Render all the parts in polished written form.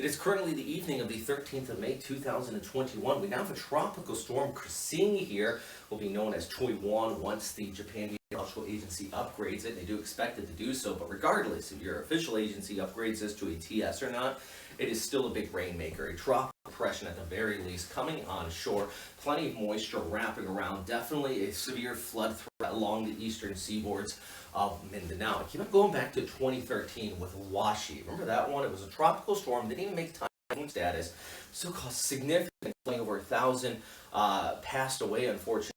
It is currently the evening of the 13th of May, 2021. We now have a tropical storm, Crising here, will be known as Choi-Wan once the Japan Meteorological Agency upgrades it. They do expect it to do so, but regardless if your official agency upgrades this to a TS or not, it is still a big rainmaker. A tropical depression at the very least coming on shore. Plenty of moisture wrapping around. Definitely a severe flood threat along the eastern seaboards of Mindanao. I keep on going back to 2013 with Washi. Remember that one? It was a tropical storm. Didn't even make typhoon status. Still caused significant flooding. Over 1,000 passed away, unfortunately,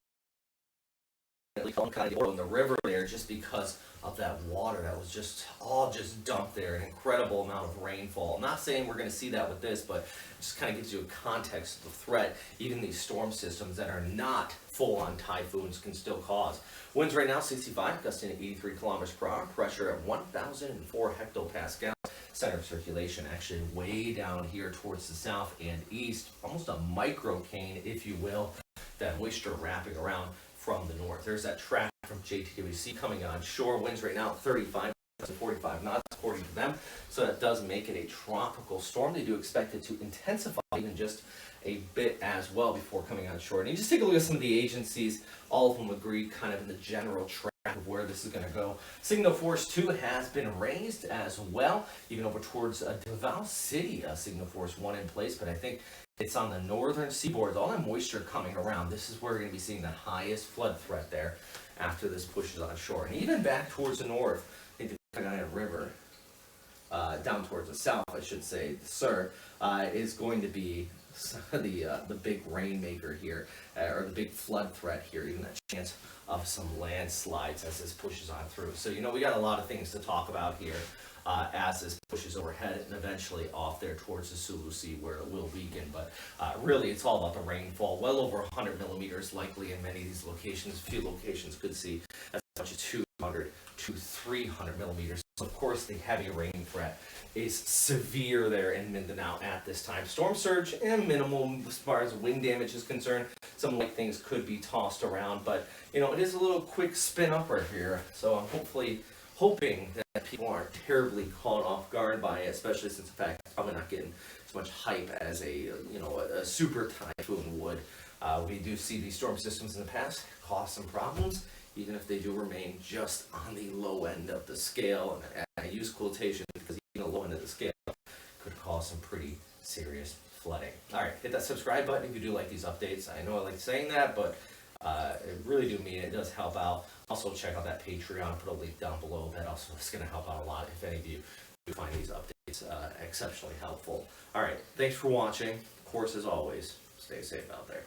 in the river there just because of that water that was just dumped there. An incredible amount of rainfall. I'm not saying we're going to see that with this, but it just kind of gives you a context of the threat. Even these storm systems that are not full-on typhoons can still cause. Winds right now 65, gusting at 83 kilometers per hour. Pressure at 1,004 hectopascals. Center of circulation actually way down here towards the south and east. Almost a microcane, if you will. That moisture wrapping around from the north. There's that track from JTWC coming on shore. Winds right now 35 to 45 knots according to them. So that does make it a tropical storm. They do expect it to intensify even just a bit as well before coming on shore. And you just take a look at some of the agencies. All of them agree kind of in the general track of where this is going to go. Signal Force 2 has been raised as well, even over towards Davao City. Signal Force 1 in place, but I think it's on the northern seaboard. All that moisture coming around. This is where we're going to be seeing the highest flood threat there after this pushes on shore. And even back towards the north, I think the Cagayan River, down towards the south, I should say, sir, is going to be the big rainmaker here, or the big flood threat here, even that chance of some landslides as this pushes on through. So, we got a lot of things to talk about here as this pushes overhead and eventually off there towards the Sulu Sea where it will weaken. But really, it's all about the rainfall. Well over 100 millimeters likely in many of these locations. A few locations could see as much as 200 to 300 millimeters. So of course, the heavy rain threat is severe there in Mindanao at this time. Storm surge and minimal as far as wind damage is concerned. Some light things could be tossed around, but it is a little quick spin up right here. So I'm hoping that people aren't terribly caught off guard by it, especially since in fact it's probably not getting as much hype as a super typhoon would. We do see these storm systems in the past cause some problems, even if they do remain just on the low end of the scale. And I use quotations because even the low end of the scale could cause some pretty serious flooding. All right, hit that subscribe button if you do like these updates. I know I like saying that, but I really do mean it. It does help out. Also, check out that Patreon. Put a link down below. That also is going to help out a lot if any of you do find these updates exceptionally helpful. All right, thanks for watching. Of course, as always, stay safe out there.